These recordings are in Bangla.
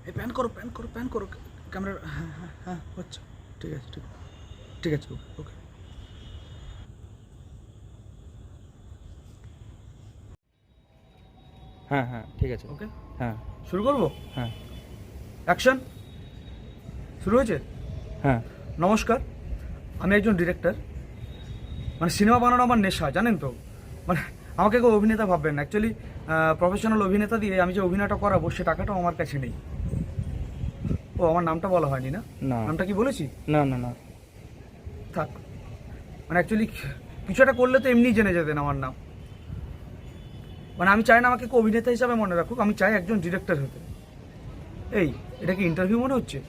এই প্যান করো প্যান করো প্যান করো ক্যামেরা। হ্যাঁ হ্যাঁ হ্যাঁ হচ্ছে। ঠিক আছে ঠিক আছে ঠিক আছে ওকে ওকে। হ্যাঁ হ্যাঁ ঠিক আছে। ওকে হ্যাঁ শুরু করবো। হ্যাঁ অ্যাকশন শুরু হয়েছে। হ্যাঁ নমস্কার, আমি একজন ডিরেক্টর। মানে সিনেমা বানানো আমার নেশা, জানেন তো। মানে আমাকে কেউ অভিনেতা ভাববেন না, অ্যাকচুয়ালি প্রফেশনাল অভিনেতা দিয়ে আমি যে অভিনয়টা করাবো সে টাকাটাও আমার কাছে নেই। ও আমার নামটা বলা হয়নি না? না নামটা কি বলেছি? না না না থাক। মানে অ্যাকচুয়ালি কিছু একটা করলে তো এমনি জেনে যেতেন আমার নাম। মানে আমি চাই না আমাকে কেউ অভিনেতা হিসাবে মনে রাখুক, আমি চাই একজন ডিরেক্টর হতে। এই এটা কি ইন্টারভিউ মনে হচ্ছে?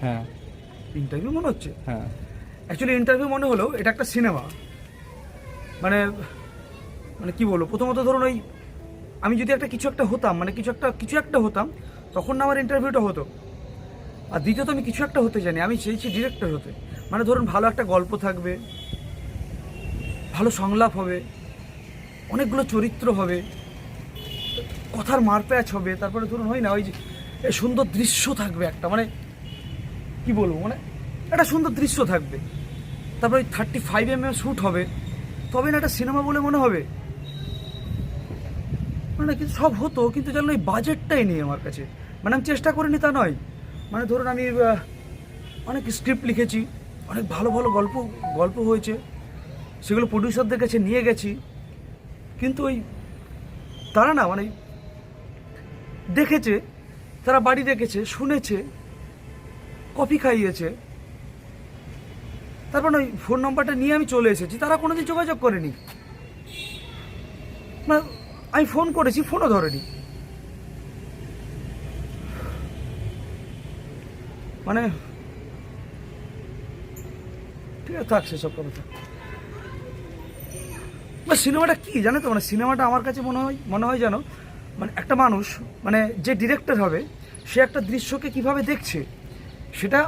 হ্যাঁ ইন্টারভিউ মনে হচ্ছে? হ্যাঁ অ্যাকচুয়ালি ইন্টারভিউ মনে হলেও এটা একটা সিনেমা। মানে মানে কি বলবো, প্রথমত ধরুন ওই আমি যদি একটা কিছু একটা হতাম, মানে কিছু একটা হতাম, তখন না আমার ইন্টারভিউটা হতো। আর দ্বিতীয়ত আমি কিছু একটা হতে জানি, আমি চেয়েছি ডিরেক্টর হতে। মানে ধরুন ভালো একটা গল্প থাকবে, ভালো সংলাপ হবে, অনেকগুলো চরিত্র হবে, কথার মারপ্যাচ হবে, তারপরে ধরুন হয় না ওই যে সুন্দর দৃশ্য থাকবে একটা, মানে কি বলবো, মানে একটা সুন্দর দৃশ্য থাকবে, তারপরে ওই 35mm শ্যুট হবে, তবে না একটা সিনেমা বলে মনে হবে। মানে কিন্তু সব হতো, কিন্তু জানেন ওই বাজেটটাই নেই আমার কাছে। মানে আমি চেষ্টা করিনি তা নয়, মানে ধরুন আমি অনেক স্ক্রিপ্ট লিখেছি, অনেক ভালো ভালো গল্প গল্প হয়েছে, সেগুলো প্রডিউসারদের কাছে নিয়ে গেছি, কিন্তু ওই তারা না মানে দেখেছে, তারা বাড়ি দেখেছে, শুনেছে, কফি খাইয়েছে, তারপর ওই ফোন নাম্বারটা নিয়ে আমি চলে এসেছি, তারা কোনোদিন যোগাযোগ করেনি। মানে আমি ফোন করেছি, ফোনও ধরেনি। মানে ঠিক আছে থাক, সেসব কথা থাক। বা সিনেমাটা কি জানো তো, মানে সিনেমাটা আমার কাছে মনে হয় যেন মানে একটা মানুষ, মানে যে ডিরেক্টর হবে সে একটা দৃশ্যকে কিভাবে দেখছে, সেটা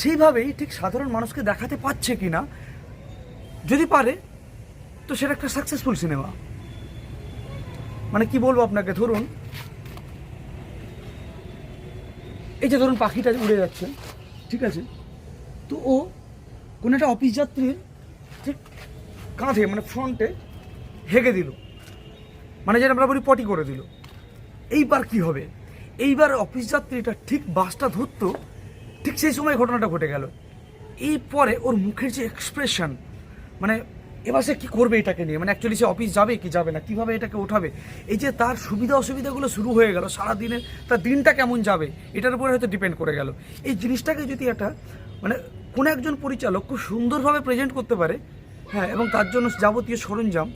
সেইভাবেই ঠিক সাধারণ মানুষকে দেখাতে পারছে কি না। যদি পারে তো সেটা একটা সাকসেসফুল সিনেমা। মানে কি বলবো আপনাকে, ধরুন এই যে ধরুন পাখিটা উড়ে যাচ্ছে, ঠিক আছে, তো ও কোনো একটা অফিস যাত্রীর ঠিক কাঁধে মানে ফ্রন্টে হেগে দিল, মানে যেটা আমরা বলি পটি করে দিল। এইবার কি হবে, এইবার অফিস যাত্রীটা ঠিক বাসটা ধরতো, ঠিক সেই সময় ঘটনাটা ঘটে গেল। এই পরে ওর মুখের যে এক্সপ্রেশন, মানে এবার সে কী করবে এটাকে নিয়ে, মানে অ্যাকচুয়ালি সে অফিস যাবে কি যাবে না, কীভাবে এটাকে ওঠাবে, এই যে তার সুবিধা অসুবিধাগুলো শুরু হয়ে গেল, সারাদিনে তার দিনটা কেমন যাবে এটার উপরে হয়তো ডিপেন্ড করে গেল। এই জিনিসটাকে যদি একটা মানে কোনো একজন পরিচালক খুব সুন্দরভাবে প্রেজেন্ট করতে পারে, হ্যাঁ, এবং তার জন্য যাবতীয় সরঞ্জাম,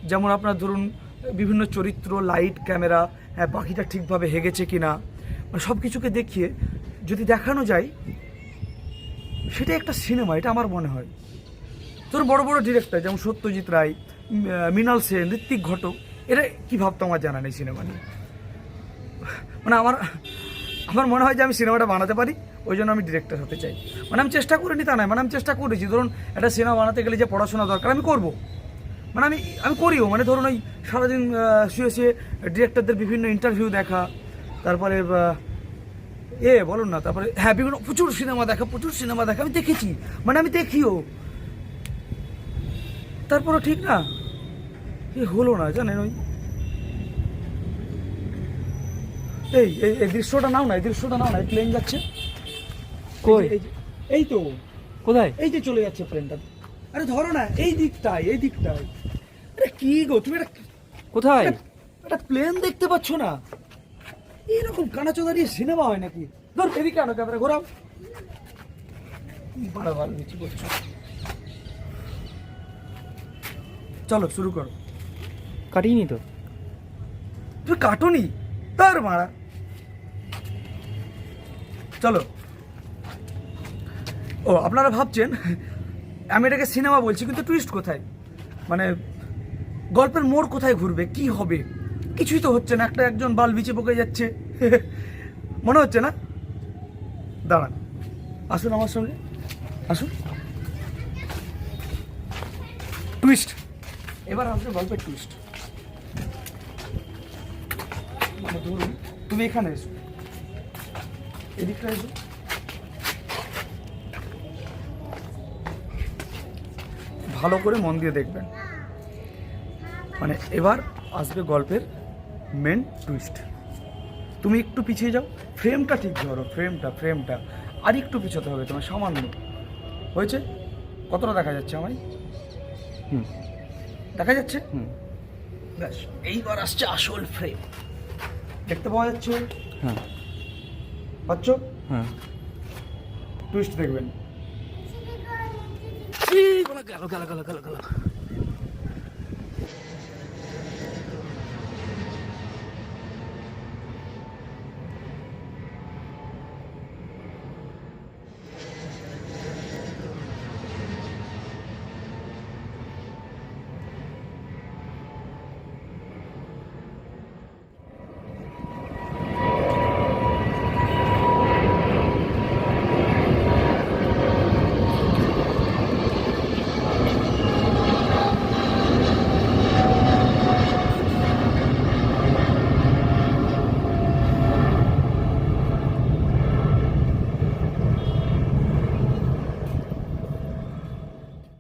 যেমন আপনার ধরুন বিভিন্ন চরিত্র, লাইট, ক্যামেরা, হ্যাঁ, পাখিটা ঠিকভাবে হেগেছে কি না, মানে সব কিছুকে দেখিয়ে যদি দেখানো যায়, সেটা একটা সিনেমা, এটা আমার মনে হয়। ধরুন বড় বড় ডিরেক্টর যেমন সত্যজিৎ রায়, মৃণাল সেন, ঋত্বিক ঘটক, এরা কী ভাবতো আমার জানা নেই সিনেমা নিয়ে। মানে আমার মনে হয় যে আমি সিনেমাটা বানাতে পারি, ওই জন্য আমি ডিরেক্টর হতে চাই। মানে আমি চেষ্টা করিনি তা নয়, মানে আমি চেষ্টা করেছি। ধরুন একটা সিনেমা বানাতে গেলে যে পড়াশোনা দরকার আমি করব, মানে আমি করিও। মানে ধরুন ওই সারাদিন শুয়ে ডিরেক্টরদের বিভিন্ন ইন্টারভিউ দেখা, তারপরে বলুন না, তারপরে হ্যাঁ বিভিন্ন প্রচুর সিনেমা দেখা আমি দেখেছি, মানে আমি দেখিও। তারপরে ঠিক না হলো না, জানেন ওই এই দৃশ্যটা নাও না, এই প্লেন যাচ্ছে কই? এই তো কোথায়? এই যে চলে যাচ্ছে প্লেনটা। আরে ধরো না, এই দিকটায়। আরে কি গো তুমি, কোথায়? একটা প্লেন দেখতে পাচ্ছ না? এইরকম কানাচোদা দিয়ে সিনেমা হয় নাকি? ধর এদিকে আনো, ক্যামেরা ঘোরাও। বারবার নিচে করছো, চলো শুরু করো। কাটিনি তো। তুই কাটুনি তার মারা, চলো। ও আপনারা ভাবছেন আমি এটাকে সিনেমা বলছি, কিন্তু টুইস্ট কোথায়, মানে গল্পের মোড় কোথায় ঘুরবে, কি হবে, কিছুই তো হচ্ছে না। একজন বাল বিচে বকে যাচ্ছে মনে হচ্ছে না? দাঁড়ান, আসুন আমার সঙ্গে, আসুন। টুইস্ট, এবার আসবে গল্পের টুইস্ট। মানে ধরুন তুমি এখানে এসো, এদিকটা এসো। ভালো করে মন দিয়ে দেখবেন, মানে এবার আসবে গল্পের মেন টুইস্ট। তুমি একটু পিছিয়ে যাও, ফ্রেমটা ঠিক ধরো, ফ্রেমটা আর একটু পিছোতে হবে তোমার, সামান্য। হয়েছে? কতটা দেখা যাচ্ছে আমায়? হুম দেখা যাচ্ছে? হুম ব্যাস, এইবার আসছে আসল ফ্রেম। দেখতে পাওয়া যাচ্ছে? হ্যাঁ পাচ্ছ? হ্যাঁ। টুইস্ট দেখবেন। গেল গেল গেল গেল গেল।